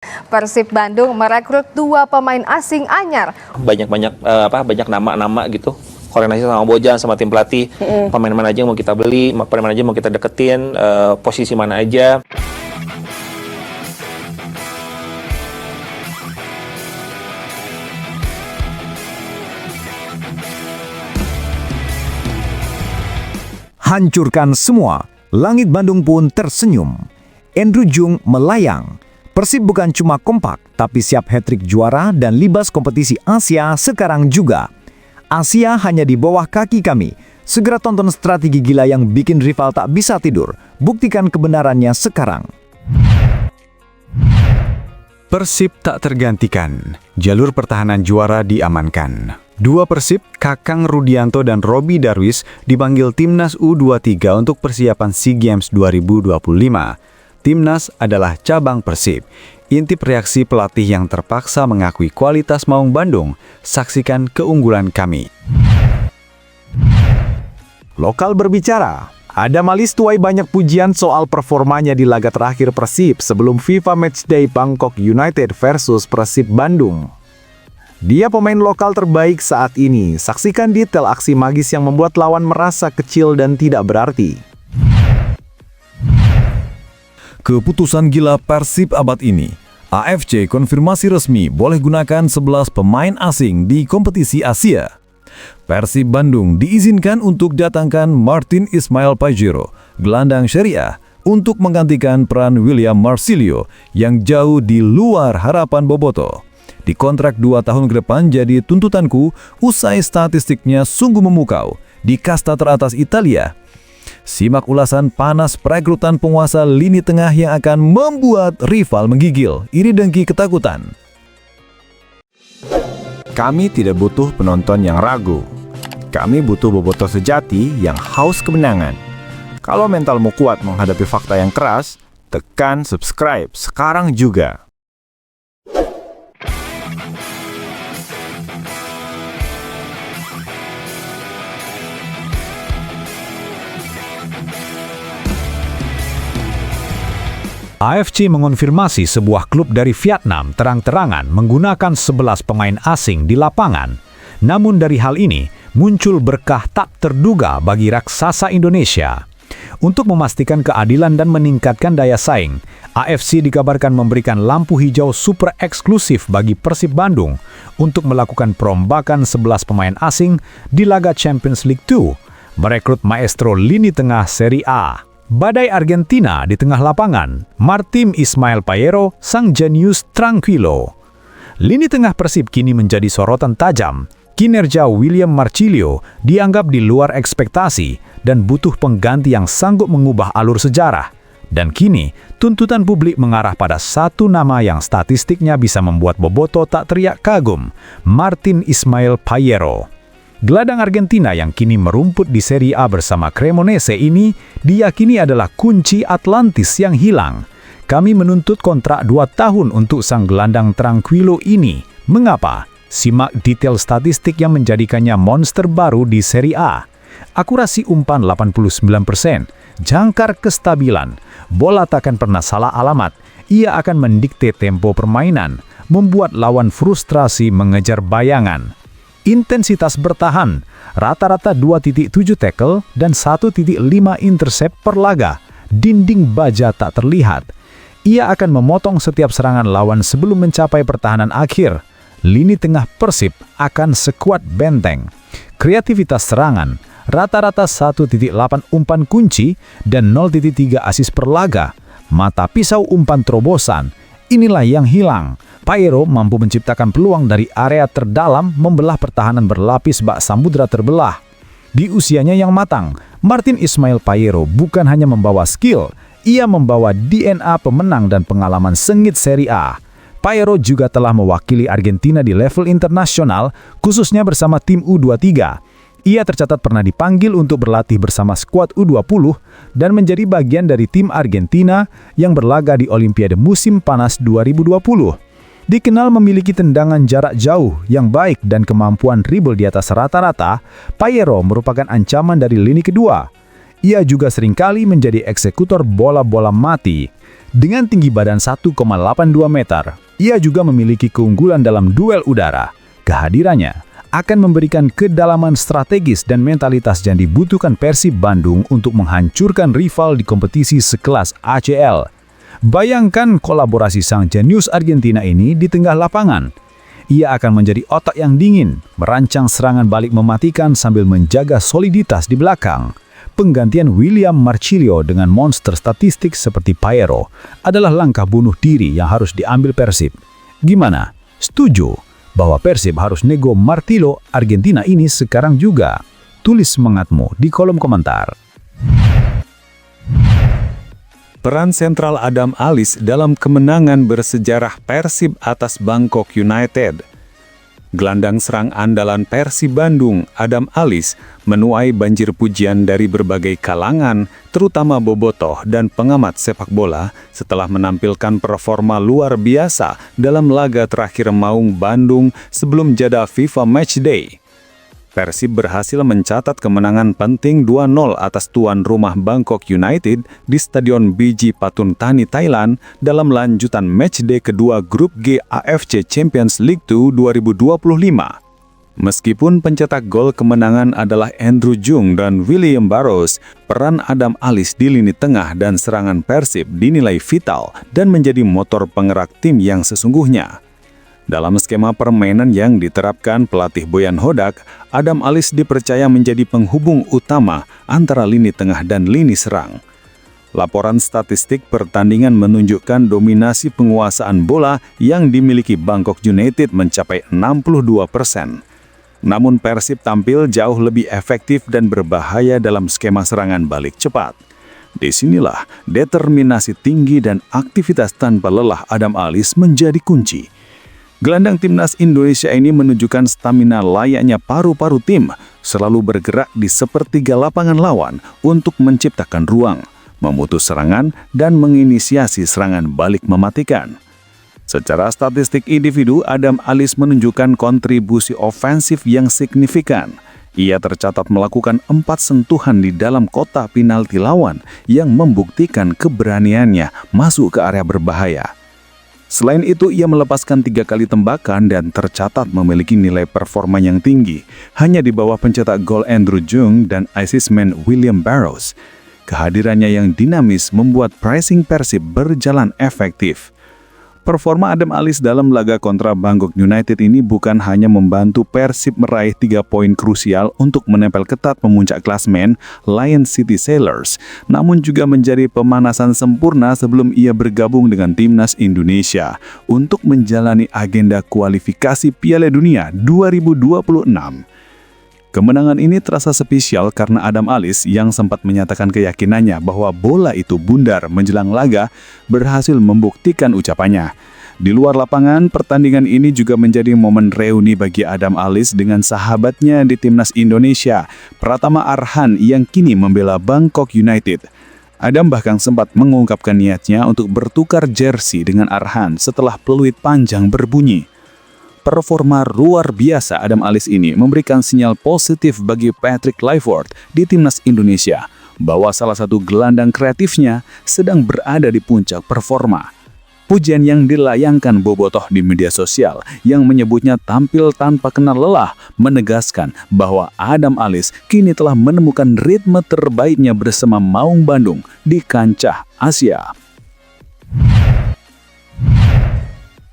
Persib Bandung merekrut 2 pemain asing anyar. Banyak nama-nama gitu. Koordinasi sama Bojan, sama tim pelatih, pemain mana aja yang mau kita beli, pemain mana aja yang mau kita deketin, posisi mana aja. Hancurkan semua, langit Bandung pun tersenyum. Andrew Jung melayang. Persib bukan cuma kompak, tapi siap hat-trick juara dan libas kompetisi Asia sekarang juga. Asia hanya di bawah kaki kami. Segera tonton strategi gila yang bikin rival tak bisa tidur. Buktikan kebenarannya sekarang. Persib tak tergantikan. Jalur pertahanan juara diamankan. Dua Persib, Kakang Rudianto dan Robi Darwis dipanggil Timnas U23 untuk persiapan SEA Games 2025. Timnas adalah cabang Persib. Intip reaksi pelatih yang terpaksa mengakui kualitas Maung Bandung. Saksikan keunggulan kami. Lokal berbicara. Adam Alis tuai banyak pujian soal performanya di laga terakhir Persib sebelum FIFA Matchday Bangkok United versus Persib Bandung. Dia pemain lokal terbaik saat ini. Saksikan detail aksi magis yang membuat lawan merasa kecil dan tidak berarti. Keputusan gila Persib abad ini. AFC konfirmasi resmi boleh gunakan 11 pemain asing di kompetisi Asia. Persib Bandung diizinkan untuk datangkan Martin Ismail Pajero, gelandang Syariah, untuk menggantikan peran William Marsilio yang jauh di luar harapan Boboto. Di kontrak 2 tahun ke depan jadi tuntutanku, usai statistiknya sungguh memukau di kasta teratas Italia. Simak ulasan panas perekrutan penguasa lini tengah yang akan membuat rival menggigil, iri dengki ketakutan. Kami tidak butuh penonton yang ragu. Kami butuh bobotoh sejati yang haus kemenangan. Kalau mentalmu kuat menghadapi fakta yang keras, tekan subscribe sekarang juga. AFC mengonfirmasi sebuah klub dari Vietnam terang-terangan menggunakan 11 pemain asing di lapangan. Namun dari hal ini, muncul berkah tak terduga bagi raksasa Indonesia. Untuk memastikan keadilan dan meningkatkan daya saing, AFC dikabarkan memberikan lampu hijau super eksklusif bagi Persib Bandung untuk melakukan perombakan 11 pemain asing di laga Champions League 2, merekrut maestro lini tengah Serie A. Badai Argentina di tengah lapangan, Martin Ismail Pajero, sang jenius tranquilo. Lini tengah Persib kini menjadi sorotan tajam. Kinerja William Marsilio dianggap di luar ekspektasi dan butuh pengganti yang sanggup mengubah alur sejarah. Dan kini, tuntutan publik mengarah pada satu nama yang statistiknya bisa membuat Boboto tak teriak kagum, Martin Ismail Pajero. Gelandang Argentina yang kini merumput di Serie A bersama Cremonese ini diyakini adalah kunci Atlantis yang hilang. Kami menuntut kontrak 2 tahun untuk sang gelandang tranquilo ini. Mengapa? Simak detail statistik yang menjadikannya monster baru di Serie A. Akurasi umpan 89%, jangkar kestabilan, bola takkan pernah salah alamat. Ia akan mendikte tempo permainan, membuat lawan frustrasi mengejar bayangan. Intensitas bertahan, rata-rata 2.7 tackle dan 1.5 intercept per laga. Dinding baja tak terlihat. Ia akan memotong setiap serangan lawan sebelum mencapai pertahanan akhir. Lini tengah Persib akan sekuat benteng. Kreativitas serangan, rata-rata 1.8 umpan kunci dan 0.3 assist per laga. Mata pisau umpan terobosan, inilah yang hilang. Pajero mampu menciptakan peluang dari area terdalam membelah pertahanan berlapis bak samudra terbelah. Di usianya yang matang, Martin Ismail Pajero bukan hanya membawa skill, ia membawa DNA pemenang dan pengalaman sengit Serie A. Pajero juga telah mewakili Argentina di level internasional, khususnya bersama tim U23. Ia tercatat pernah dipanggil untuk berlatih bersama skuad U20 dan menjadi bagian dari tim Argentina yang berlaga di Olimpiade musim panas 2020. Dikenal memiliki tendangan jarak jauh yang baik dan kemampuan dribble di atas rata-rata, Pajero merupakan ancaman dari lini kedua. Ia juga seringkali menjadi eksekutor bola-bola mati. Dengan tinggi badan 1,82 meter, ia juga memiliki keunggulan dalam duel udara. Kehadirannya akan memberikan kedalaman strategis dan mentalitas yang dibutuhkan Persib Bandung untuk menghancurkan rival di kompetisi sekelas ACL. Bayangkan kolaborasi sang jenius Argentina ini di tengah lapangan. Ia akan menjadi otak yang dingin, merancang serangan balik mematikan sambil menjaga soliditas di belakang. Penggantian William Marcilio dengan monster statistik seperti Paero adalah langkah bunuh diri yang harus diambil Persib. Gimana? Setuju bahwa Persib harus nego Marcilio Argentina ini sekarang juga? Tulis semangatmu di kolom komentar. Peran sentral Adam Alis dalam kemenangan bersejarah Persib atas Bangkok United. Gelandang serang andalan Persib Bandung, Adam Alis, menuai banjir pujian dari berbagai kalangan, terutama bobotoh dan pengamat sepak bola, setelah menampilkan performa luar biasa dalam laga terakhir Maung Bandung sebelum jeda FIFA Matchday. Persib berhasil mencatat kemenangan penting 2-0 atas tuan rumah Bangkok United di Stadion Biji Patuntani, Thailand dalam lanjutan matchday kedua Grup G AFC Champions League 2 2025. Meskipun pencetak gol kemenangan adalah Andrew Jung dan William Barros, peran Adam Alis di lini tengah dan serangan Persib dinilai vital dan menjadi motor penggerak tim yang sesungguhnya. Dalam skema permainan yang diterapkan pelatih Boyan Hodak, Adam Alis dipercaya menjadi penghubung utama antara lini tengah dan lini serang. Laporan statistik pertandingan menunjukkan dominasi penguasaan bola yang dimiliki Bangkok United mencapai 62%. Namun Persib tampil jauh lebih efektif dan berbahaya dalam skema serangan balik cepat. Disinilah determinasi tinggi dan aktivitas tanpa lelah Adam Alis menjadi kunci. Gelandang timnas Indonesia ini menunjukkan stamina layaknya paru-paru tim, selalu bergerak di sepertiga lapangan lawan untuk menciptakan ruang, memutus serangan, dan menginisiasi serangan balik mematikan. Secara statistik individu, Adam Alis menunjukkan kontribusi ofensif yang signifikan. Ia tercatat melakukan 4 sentuhan di dalam kotak penalti lawan yang membuktikan keberaniannya masuk ke area berbahaya. Selain itu, ia melepaskan 3 kali tembakan dan tercatat memiliki nilai performa yang tinggi, hanya di bawah pencetak gol Andrew Jung dan assistman William Barros. Kehadirannya yang dinamis membuat pressing Persib berjalan efektif. Performa Adam Alis dalam laga kontra Bangkok United ini bukan hanya membantu Persib meraih 3 poin krusial untuk menempel ketat pemuncak klasemen Lion City Sailors, namun juga menjadi pemanasan sempurna sebelum ia bergabung dengan timnas Indonesia untuk menjalani agenda kualifikasi Piala Dunia 2026. Kemenangan ini terasa spesial karena Adam Alis yang sempat menyatakan keyakinannya bahwa bola itu bundar menjelang laga berhasil membuktikan ucapannya. Di luar lapangan, pertandingan ini juga menjadi momen reuni bagi Adam Alis dengan sahabatnya di timnas Indonesia, Pratama Arhan yang kini membela Bangkok United. Adam bahkan sempat mengungkapkan niatnya untuk bertukar jersey dengan Arhan setelah peluit panjang berbunyi. Performa luar biasa Adam Alis ini memberikan sinyal positif bagi Patrick Kluivert di timnas Indonesia bahwa salah satu gelandang kreatifnya sedang berada di puncak performa. Pujian yang dilayangkan bobotoh di media sosial yang menyebutnya tampil tanpa kenal lelah menegaskan bahwa Adam Alis kini telah menemukan ritme terbaiknya bersama Maung Bandung di kancah Asia.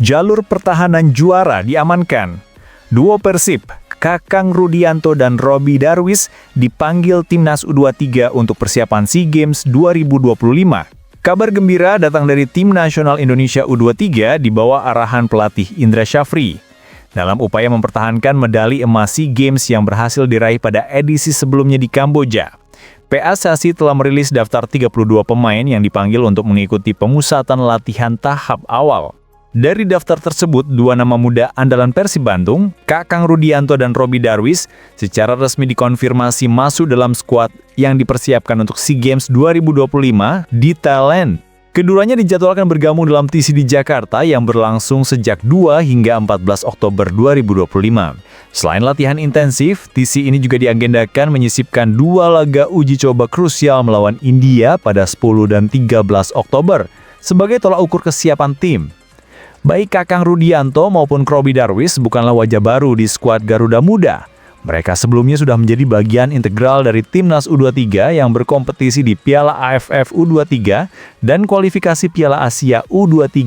Jalur pertahanan juara diamankan. Duo Persib, Kakang Rudianto dan Robby Darwis dipanggil Timnas U23 untuk persiapan SEA Games 2025. Kabar gembira datang dari Tim Nasional Indonesia U23 di bawah arahan pelatih Indra Syafri. Dalam upaya mempertahankan medali emas SEA Games yang berhasil diraih pada edisi sebelumnya di Kamboja, PSSI telah merilis daftar 32 pemain yang dipanggil untuk mengikuti pemusatan latihan tahap awal. Dari daftar tersebut, 2 nama muda andalan Persib Bandung, Kakang Rudianto dan Robby Darwis, secara resmi dikonfirmasi masuk dalam skuad yang dipersiapkan untuk SEA Games 2025 di Thailand. Keduanya dijadwalkan bergabung dalam TC di Jakarta yang berlangsung sejak 2 hingga 14 Oktober 2025. Selain latihan intensif, TC ini juga diagendakan menyisipkan 2 laga uji coba krusial melawan India pada 10 dan 13 Oktober, sebagai tolak ukur kesiapan tim. Baik Kakang Rudianto maupun Robby Darwish bukanlah wajah baru di skuad Garuda Muda. Mereka sebelumnya sudah menjadi bagian integral dari Timnas U23 yang berkompetisi di Piala AFF U23 dan kualifikasi Piala Asia U23.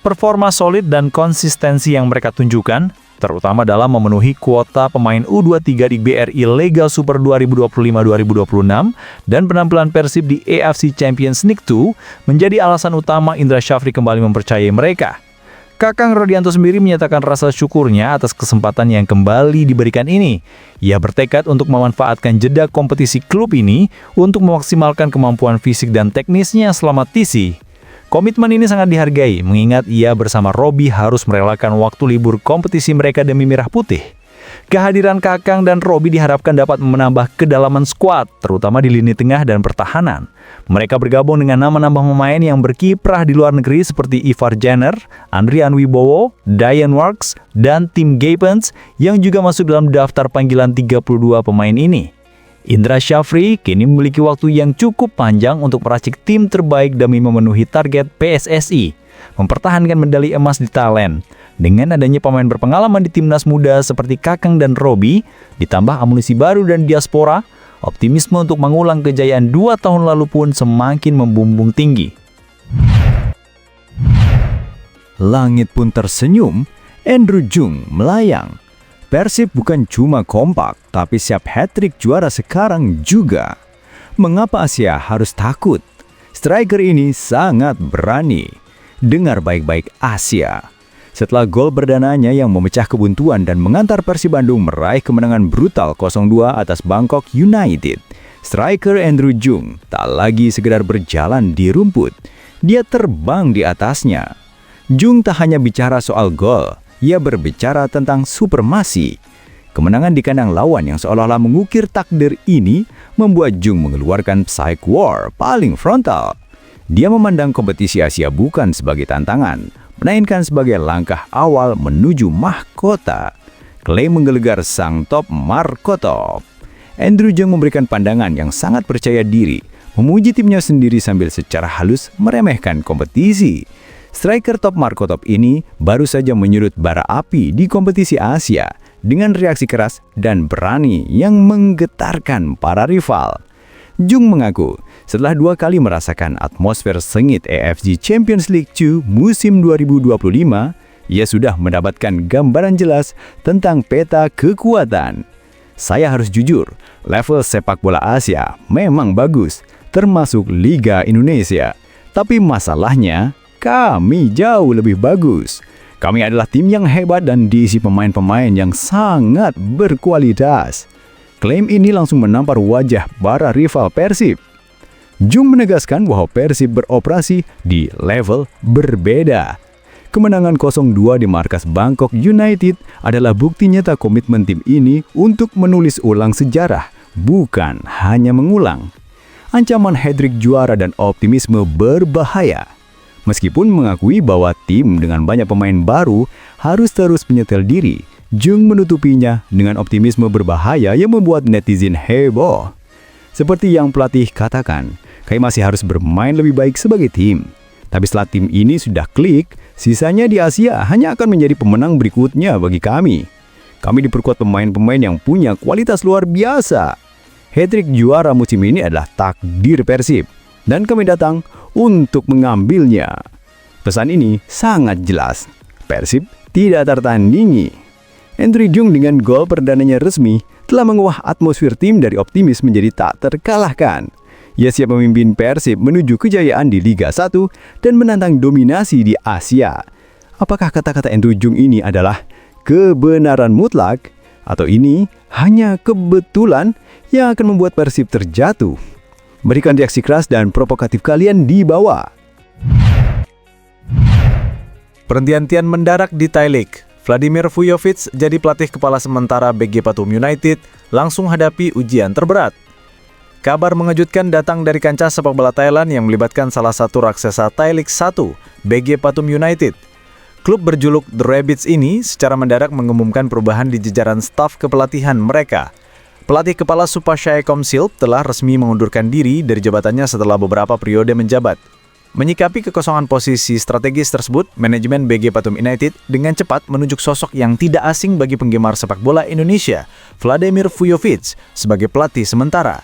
Performa solid dan konsistensi yang mereka tunjukkan, terutama dalam memenuhi kuota pemain U23 di BRI Lega Super 2025-2026 dan penampilan Persib di AFC Champions League 2 menjadi alasan utama Indra Syafri kembali mempercayai mereka. Kakang Rudianto sendiri menyatakan rasa syukurnya atas kesempatan yang kembali diberikan ini. Ia bertekad untuk memanfaatkan jeda kompetisi klub ini untuk memaksimalkan kemampuan fisik dan teknisnya selama TC. Komitmen ini sangat dihargai, mengingat ia bersama Robby harus merelakan waktu libur kompetisi mereka demi Merah Putih. Kehadiran Kakang dan Robby diharapkan dapat menambah kedalaman skuad, terutama di lini tengah dan pertahanan. Mereka bergabung dengan nama-nama pemain yang berkiprah di luar negeri seperti Ivar Jenner, Andrian Wibowo, Dian Works, dan Tim Gapens yang juga masuk dalam daftar panggilan 32 pemain ini. Indra Syafri kini memiliki waktu yang cukup panjang untuk meracik tim terbaik demi memenuhi target PSSI, mempertahankan medali emas di Thailand. Dengan adanya pemain berpengalaman di timnas muda seperti Kakang dan Robby, ditambah amunisi baru dan diaspora, optimisme untuk mengulang kejayaan 2 tahun lalu pun semakin membumbung tinggi. Langit pun tersenyum, Andrew Jung melayang. Persib bukan cuma kompak, tapi siap hat-trick juara sekarang juga. Mengapa Asia harus takut? Striker ini sangat berani. Dengar baik-baik Asia. Setelah gol berdananya yang memecah kebuntuan dan mengantar Persib Bandung meraih kemenangan brutal 0-2 atas Bangkok United, striker Andrew Jung tak lagi sekedar berjalan di rumput. Dia terbang di atasnya. Jung tak hanya bicara soal gol, ia berbicara tentang supremasi. Kemenangan di kandang lawan yang seolah-olah mengukir takdir ini membuat Jung mengeluarkan psych war paling frontal. Dia memandang kompetisi Asia bukan sebagai tantangan, melainkan sebagai langkah awal menuju mahkota. Klaim menggelegar sang top Markotop. Andrew Jung memberikan pandangan yang sangat percaya diri, memuji timnya sendiri sambil secara halus meremehkan kompetisi. Striker top Markotop ini baru saja menyurut bara api di kompetisi Asia dengan reaksi keras dan berani yang menggetarkan para rival. Jung mengaku setelah 2 kali merasakan atmosfer sengit AFC Champions League 2 musim 2025, ia sudah mendapatkan gambaran jelas tentang peta kekuatan. Saya harus jujur, level sepak bola Asia memang bagus, termasuk Liga Indonesia. Tapi masalahnya, kami jauh lebih bagus. Kami adalah tim yang hebat dan diisi pemain-pemain yang sangat berkualitas. Klaim ini langsung menampar wajah para rival Persib. Jung menegaskan bahwa Persib beroperasi di level berbeda. Kemenangan 0-2 di markas Bangkok United adalah bukti nyata komitmen tim ini untuk menulis ulang sejarah, bukan hanya mengulang. Ancaman hat-trick juara dan optimisme berbahaya. Meskipun mengakui bahwa tim dengan banyak pemain baru harus terus menyetel diri, Jung menutupinya dengan optimisme berbahaya yang membuat netizen heboh. Seperti yang pelatih katakan, kami masih harus bermain lebih baik sebagai tim. Tapi setelah tim ini sudah klik, sisanya di Asia hanya akan menjadi pemenang berikutnya bagi kami. Kami diperkuat pemain-pemain yang punya kualitas luar biasa. Hat-trick juara musim ini adalah takdir Persib, dan kami datang untuk mengambilnya. Pesan ini sangat jelas. Persib tidak tertandingi. Andrew Jung dengan gol perdananya resmi telah mengubah atmosfer tim dari optimis menjadi tak terkalahkan. Ia siap memimpin Persib menuju kejayaan di Liga 1 dan menantang dominasi di Asia. Apakah kata-kata Andrew Jung ini adalah kebenaran mutlak? Atau ini hanya kebetulan yang akan membuat Persib terjatuh? Berikan reaksi keras dan provokatif kalian di bawah. Perhentian mendadak di Thai League. Vladimir Vujovic jadi pelatih kepala sementara BG Pathum United langsung hadapi ujian terberat. Kabar mengejutkan datang dari kancah sepak bola Thailand yang melibatkan salah satu raksasa Thai League 1, BG Pathum United. Klub berjuluk The Rabbits ini secara mendadak mengumumkan perubahan di jajaran staf kepelatihan mereka. Pelatih kepala Supashai Komsil telah resmi mengundurkan diri dari jabatannya setelah beberapa periode menjabat. Menyikapi kekosongan posisi strategis tersebut, manajemen BG Pathum United dengan cepat menunjuk sosok yang tidak asing bagi penggemar sepak bola Indonesia, Vladimir Vujovic, sebagai pelatih sementara.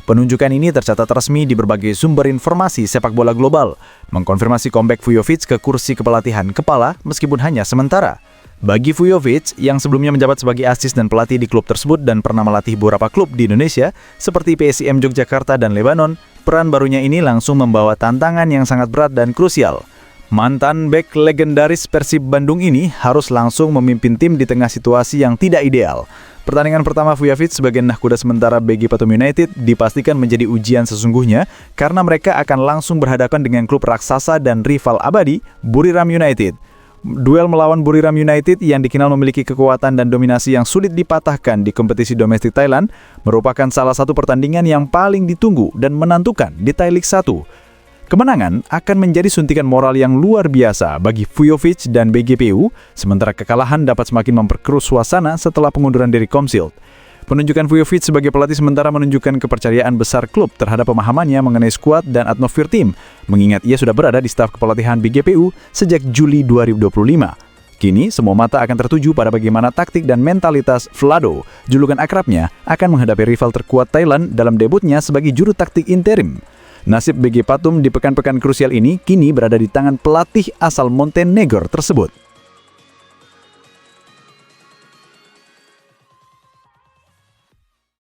Penunjukan ini tercatat resmi di berbagai sumber informasi sepak bola global, mengkonfirmasi comeback Vujovic ke kursi kepelatihan kepala meskipun hanya sementara. Bagi Vujovic, yang sebelumnya menjabat sebagai asis dan pelatih di klub tersebut dan pernah melatih beberapa klub di Indonesia, seperti PSIM Yogyakarta dan Lebanon, peran barunya ini langsung membawa tantangan yang sangat berat dan krusial. Mantan bek legendaris Persib Bandung ini harus langsung memimpin tim di tengah situasi yang tidak ideal. Pertandingan pertama Vujovic sebagai nahkuda sementara BG Pathum United dipastikan menjadi ujian sesungguhnya karena mereka akan langsung berhadapan dengan klub raksasa dan rival abadi, Buriram United. Duel melawan Buriram United yang dikenal memiliki kekuatan dan dominasi yang sulit dipatahkan di kompetisi domestik Thailand merupakan salah satu pertandingan yang paling ditunggu dan menentukan di Thai League 1. Kemenangan akan menjadi suntikan moral yang luar biasa bagi Vujovic dan BGPU, sementara kekalahan dapat semakin memperkeruh suasana setelah pengunduran diri Komsil. Penunjukan Vujovic sebagai pelatih sementara menunjukkan kepercayaan besar klub terhadap pemahamannya mengenai skuad dan atmosfer tim, mengingat ia sudah berada di staf kepelatihan BGPU sejak Juli 2025. Kini, semua mata akan tertuju pada bagaimana taktik dan mentalitas Vlado, julukan akrabnya, akan menghadapi rival terkuat Thailand dalam debutnya sebagai juru taktik interim. Nasib BG Pathum di pekan-pekan krusial ini kini berada di tangan pelatih asal Montenegro tersebut.